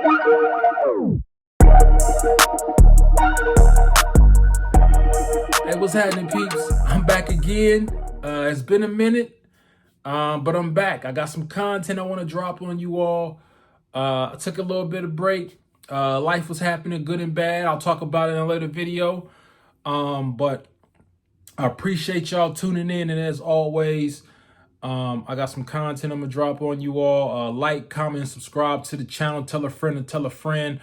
Hey, what's happening, peeps? I'm back again. It's been a minute, but I'm back. I got some content I want to drop on you all. I took a little bit of break. Life was happening, good and bad. I'll talk about it in a later video. But I appreciate y'all tuning in, and as always, I got some content I'm gonna drop on you all. Like, comment, subscribe to the channel. Tell a friend and tell a friend.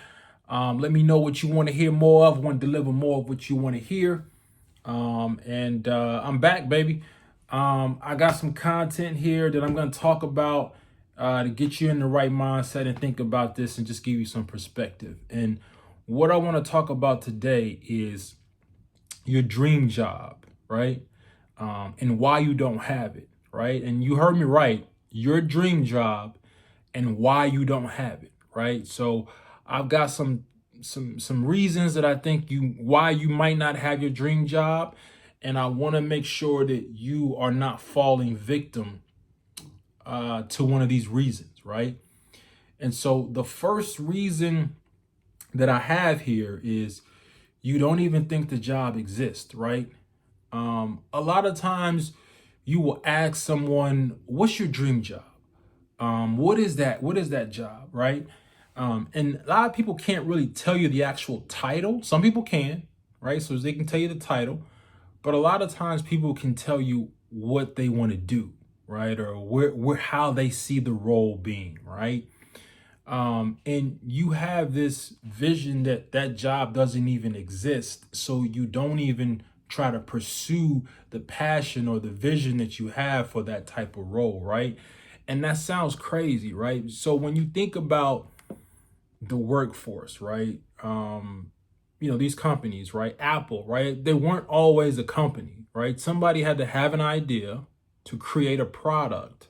Let me know what you want to hear more of. I want to deliver more of what you want to hear. I'm back, baby. I got some content here that I'm going to talk about to get you in the right mindset and think about this and just give you some perspective. And what I want to talk about today is your dream job, right? And why you don't have it, right? And you heard me right, your dream job and why you don't have it, right? So I've got some reasons that I think why you might not have your dream job, and I want to make sure that you are not falling victim to one of these reasons, right? And so the first reason that I have here is you don't even think the job exists, right? A lot of times you will ask someone, "What's your dream job? What is that? What is that job?" Right? And a lot of people can't really tell you the actual title. Some people can, right? So they can tell you the title, but a lot of times people can tell you what they want to do, right? Or where how they see the role being, right? And you have this vision that that job doesn't even exist, so you don't even try to pursue the passion or the vision that you have for that type of role, right? And that sounds crazy, right? So when you think about the workforce, right? These companies, right? Apple, right? They weren't always a company, right? Somebody had to have an idea to create a product.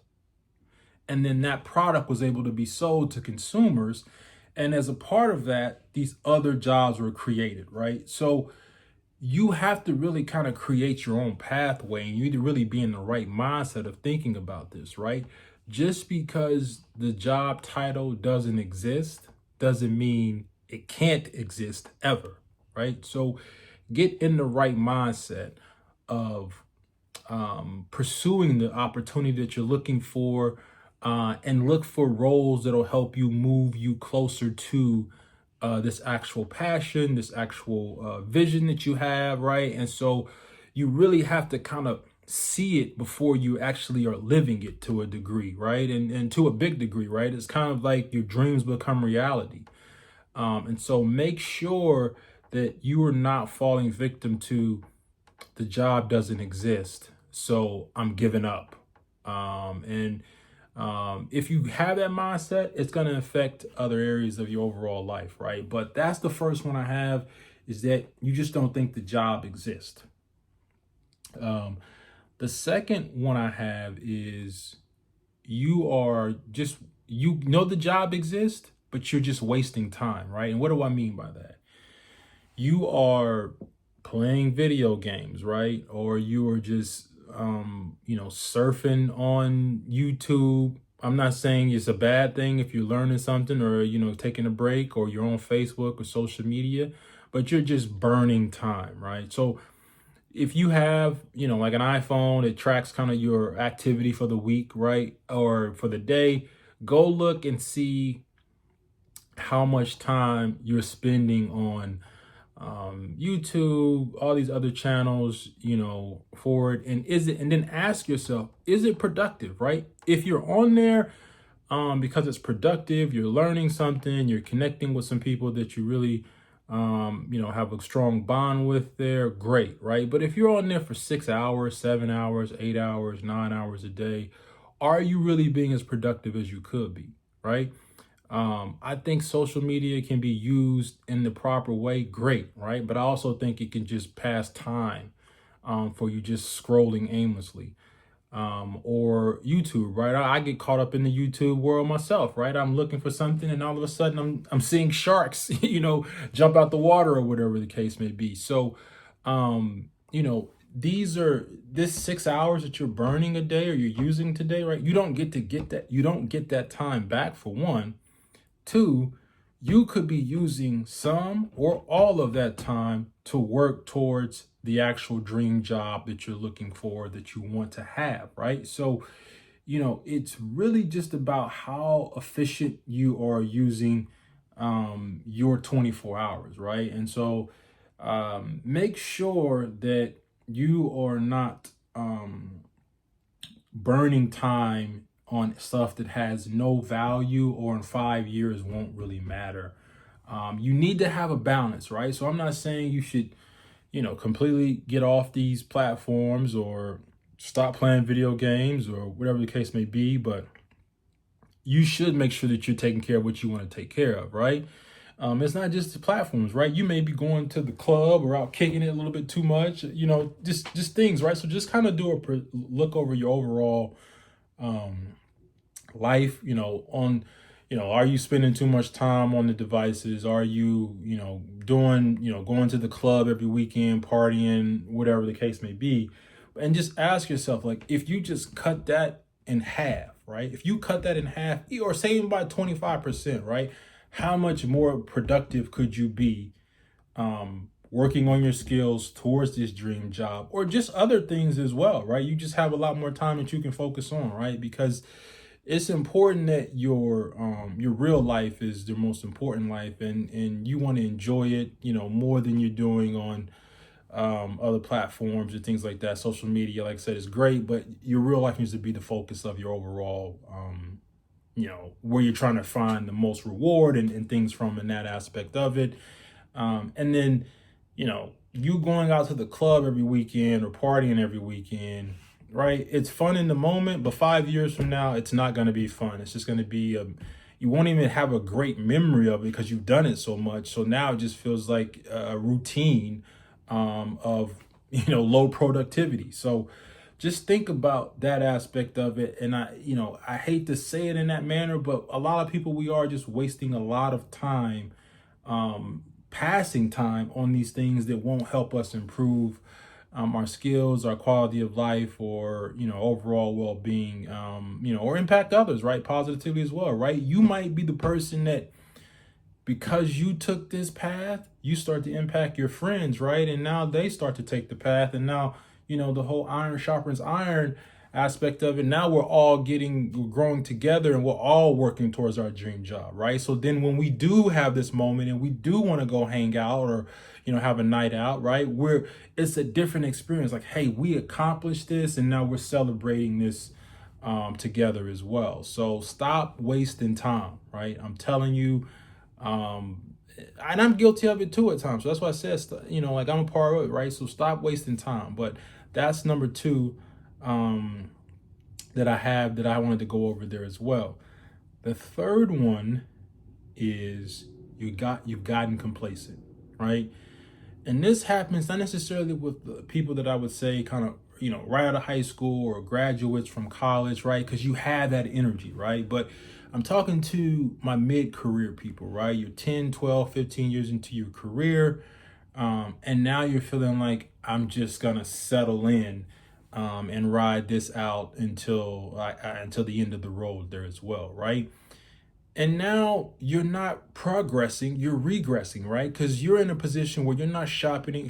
And then that product was able to be sold to consumers. And as a part of that, these other jobs were created, right? So you have to really kind of create your own pathway, and you need to really be in the right mindset of thinking about this, right? Just because the job title doesn't exist doesn't mean it can't exist ever, right? So get in the right mindset of pursuing the opportunity that you're looking for, and look for roles that'll help you move you closer to this actual passion, this actual vision that you have, right? And so you really have to kind of see it before you actually are living it to a degree, right? And to a big degree, right? It's kind of like your dreams become reality. And so make sure that you are not falling victim to the job doesn't exist, so I'm giving up. If you have that mindset, it's going to affect other areas of your overall life, right? But that's the first one I have, is that you just don't think the job exists. The second one I have is you know the job exists, but you're just wasting time, right? And what do I mean by that? You are playing video games, right? Or you are just surfing on YouTube. I'm not saying it's a bad thing if you're learning something, or taking a break, or you're on Facebook or social media, but you're just burning time, right? So if you have like an iPhone, it tracks kind of your activity for the week, right? Or for the day. Go look and see how much time you're spending on YouTube, all these other channels, for it. And then ask yourself, is it productive, right? If you're on there because it's productive, you're learning something, you're connecting with some people that you really, have a strong bond with there, great, right? But if you're on there for 6 hours, 7 hours, 8 hours, 9 hours a day, are you really being as productive as you could be, right? I think social media can be used in the proper way, great, right? But I also think it can just pass time for you just scrolling aimlessly. Or YouTube, right? I get caught up in the YouTube world myself, right? I'm looking for something, and all of a sudden I'm seeing sharks, jump out the water, or whatever the case may be. So, this 6 hours that you're burning a day or you're using today, right? You don't get that time back, for one. Two, you could be using some or all of that time to work towards the actual dream job that you're looking for, that you want to have, right? So, it's really just about how efficient you are using your 24 hours, right? And so make sure that you are not burning time on stuff that has no value or in 5 years won't really matter. You need to have a balance, right? So I'm not saying you should, completely get off these platforms or stop playing video games or whatever the case may be, but you should make sure that you're taking care of what you want to take care of, right? It's not just the platforms, right? You may be going to the club or out kicking it a little bit too much, just things, right? So just kind of do a look over your overall life, are you spending too much time on the devices? Are you, doing, going to the club every weekend, partying, whatever the case may be? And just ask yourself, like, if you just cut that in half, right? If you cut that in half or saving by 25%, right? How much more productive could you be working on your skills towards this dream job or just other things as well, right? You just have a lot more time that you can focus on, right? Because it's important that your real life is the most important life, and you want to enjoy it, more than you're doing on other platforms and things like that. Social media, like I said, is great, but your real life needs to be the focus of your overall where you're trying to find the most reward and things from in that aspect of it. And then, you going out to the club every weekend or partying every weekend, right? It's fun in the moment, but 5 years from now, it's not going to be fun. It's just going to be, you won't even have a great memory of it because you've done it so much. So now it just feels like a routine of, low productivity. So just think about that aspect of it. And I hate to say it in that manner, but a lot of people, we are just wasting a lot of time, passing time on these things that won't help us improve our skills, our quality of life, or overall well-being, or impact others, right, positively as well, right? You might be the person that, because you took this path, you start to impact your friends, right? And now they start to take the path, and now the whole iron sharpens iron aspect of it. Now we're growing together, and we're all working towards our dream job, right? So then when we do have this moment and we do want to go hang out or have a night out, right, it's a different experience. Like, hey, we accomplished this, and now we're celebrating this together as well. So stop wasting time, right? I'm telling you, and I'm guilty of it too at times. So that's why I said, like, I'm a part of it, right? So stop wasting time. But that's number two that I wanted to go over there as well. The third one is you've gotten complacent, right? And this happens not necessarily with the people that I would say kind of, right out of high school or graduates from college, right? Because you have that energy, right? But I'm talking to my mid-career people, right? You're 10, 12, 15 years into your career. And now you're feeling like, I'm just going to settle in and ride this out until the end of the road there as well, right? And now you're not progressing, you're regressing, right? Because you're in a position where you're not sharpening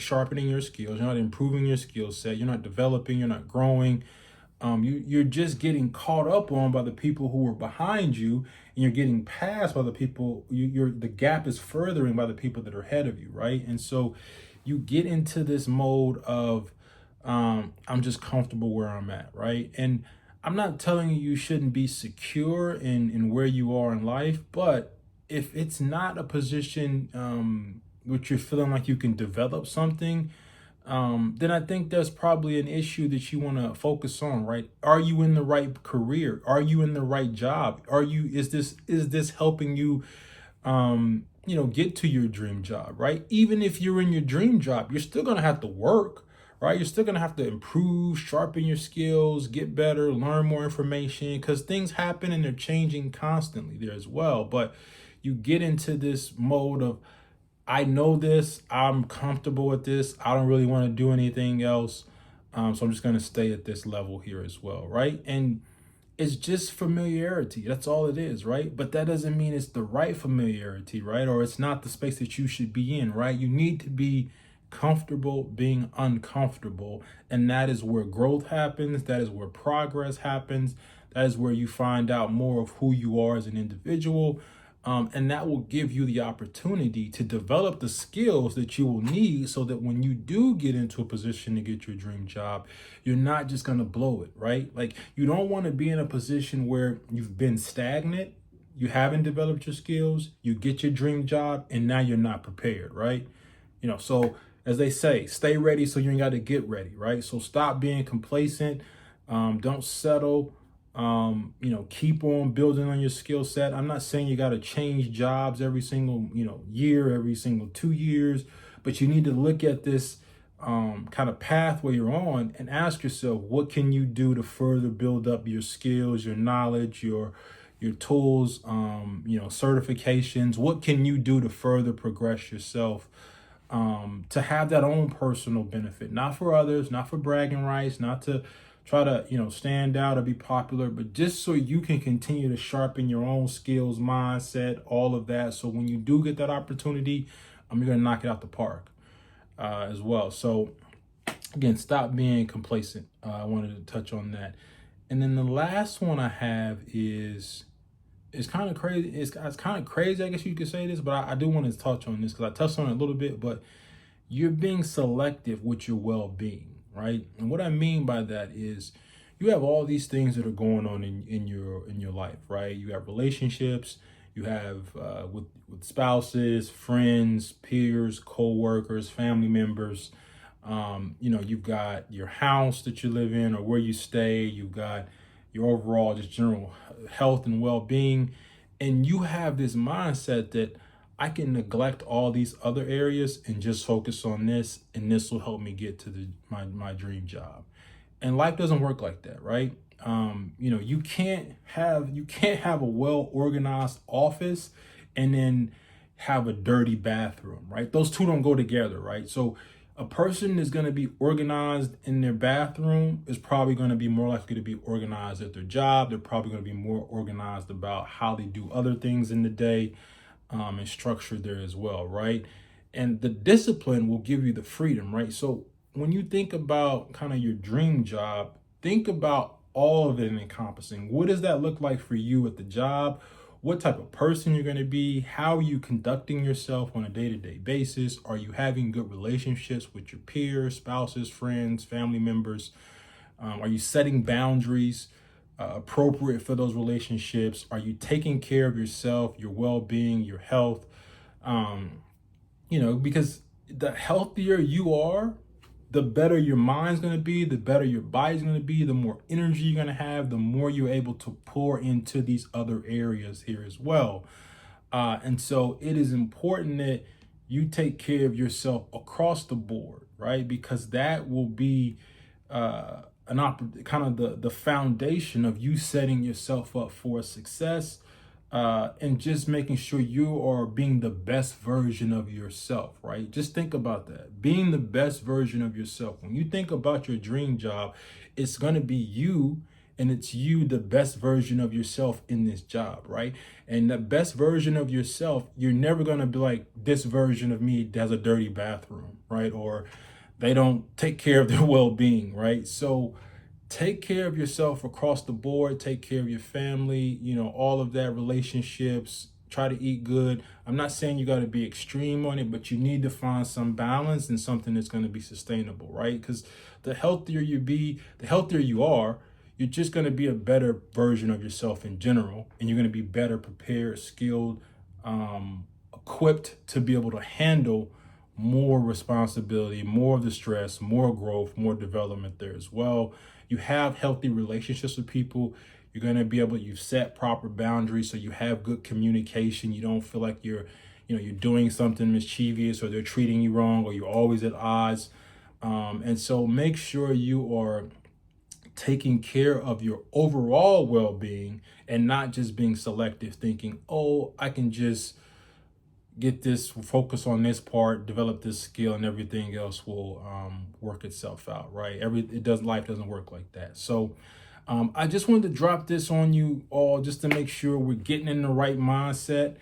your skills, you're not improving your skill set, you're not developing, you're not growing. You're just getting caught up on by the people who are behind you, and you're getting passed by the people. The gap is furthering by the people that are ahead of you, right? And so you get into this mode of I'm just comfortable where I'm at, right? And I'm not telling you shouldn't be secure in where you are in life, but if it's not a position which you're feeling like you can develop something, then I think there's probably an issue that you want to focus on, right? Are you in the right career? Are you in the right job? Is this helping you get to your dream job, right? Even if you're in your dream job, you're still gonna have to work, right? You're still gonna have to improve, sharpen your skills, get better, learn more information, because things happen and they're changing constantly there as well. But you get into this mode of, I know this, I'm comfortable with this, I don't really want to do anything else. So I'm just going to stay at this level here as well, right? And It's just familiarity. That's all it is, right? But that doesn't mean it's the right familiarity, right? Or it's not the space that you should be in, right? You need to be comfortable being uncomfortable. And that is where growth happens. That is where progress happens. That is where you find out more of who you are as an individual. And that will give you the opportunity to develop the skills that you will need so that when you do get into a position to get your dream job, you're not just going to blow it, right? Like, you don't want to be in a position where you've been stagnant, you haven't developed your skills, you get your dream job, and now you're not prepared, right? So as they say, stay ready so you ain't got to get ready, right? So stop being complacent. Don't settle. Keep on building on your skill set. I'm not saying you got to change jobs every single, year, every single 2 years, but you need to look at this kind of pathway you're on and ask yourself, what can you do to further build up your skills, your knowledge, your tools, certifications? What can you do to further progress yourself? To have that own personal benefit, not for others, not for bragging rights, not to try to, stand out or be popular, but just so you can continue to sharpen your own skills, mindset, all of that. So when you do get that opportunity, you're going to knock it out the park as well. So again, stop being complacent. I wanted to touch on that. And then the last one I have is, it's kind of crazy. It's kind of crazy, I guess you could say this, but I do want to touch on this because I touched on it a little bit. But you're being selective with your well-being, right? And what I mean by that is you have all these things that are going on in your life, right? You have relationships, you have with spouses, friends, peers, co-workers, family members. You've got your house that you live in or where you stay. You've got your overall just general health and well-being. And you have this mindset that I can neglect all these other areas and just focus on this, and this will help me get to my dream job. And life doesn't work like that, right? You can't have a well organized office and then have a dirty bathroom, right? Those two don't go together, right? So a person is going to be organized in their bathroom is probably going to be more likely to be organized at their job. They're probably going to be more organized about how they do other things in the day, and structure there as well, right? And the discipline will give you the freedom, right? So when you think about kind of your dream job, think about all of it encompassing. What does that look like for you at the job? What type of person you're going to be? How are you conducting yourself on a day-to-day basis? Are you having good relationships with your peers, spouses, friends, family members? Are you setting boundaries appropriate for those relationships? Are you taking care of yourself, your well-being, your health? Because the healthier you are, the better your mind's going to be, the better your body's going to be, the more energy you're going to have, the more you're able to pour into these other areas here as well. And so it is important that you take care of yourself across the board, right? Because that will be kind of the foundation of you setting yourself up for success, and just making sure you are being the best version of yourself, right? Just think about that. Being the best version of yourself. When you think about your dream job, it's going to be you, and it's you, the best version of yourself in this job, right? And the best version of yourself, you're never going to be like, this version of me has a dirty bathroom, right? Or they don't take care of their well-being, right? So take care of yourself across the board. Take care of your family, all of that, relationships. Try to eat good. I'm not saying you got to be extreme on it, but you need to find some balance and something that's going to be sustainable, right? Because the healthier you are, you're just going to be a better version of yourself in general, and you're going to be better prepared, skilled, equipped to be able to handle more responsibility, more of the stress, more growth, more development there as well. You have healthy relationships with people. You're going to be able, you've set proper boundaries, so you have good communication. You don't feel like you're doing something mischievous, or they're treating you wrong, or you're always at odds. And so make sure you are taking care of your overall well-being and not just being selective, thinking, oh, I can just get this, focus on this part, develop this skill, and everything else will work itself out, right? Life doesn't work like that. So I just wanted to drop this on you all just to make sure we're getting in the right mindset.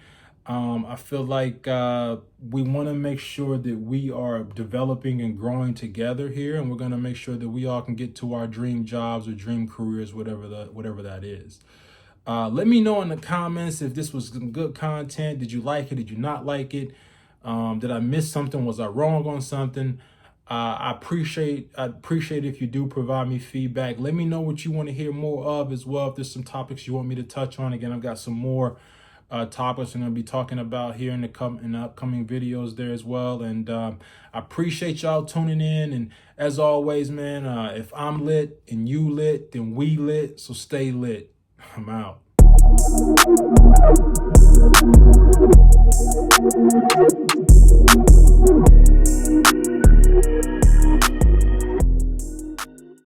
I feel like we want to make sure that we are developing and growing together here, and we're going to make sure that we all can get to our dream jobs or dream careers, whatever that is. Let me know in the comments if this was some good content. Did you like it? Did you not like it? Did I miss something? Was I wrong on something? I appreciate if you do provide me feedback. Let me know what you want to hear more of as well. If there's some topics you want me to touch on, again, I've got some more topics I'm going to be talking about here in the upcoming videos there as well. And I appreciate y'all tuning in. And as always, man, if I'm lit and you lit, then we lit. So stay lit. I'm out.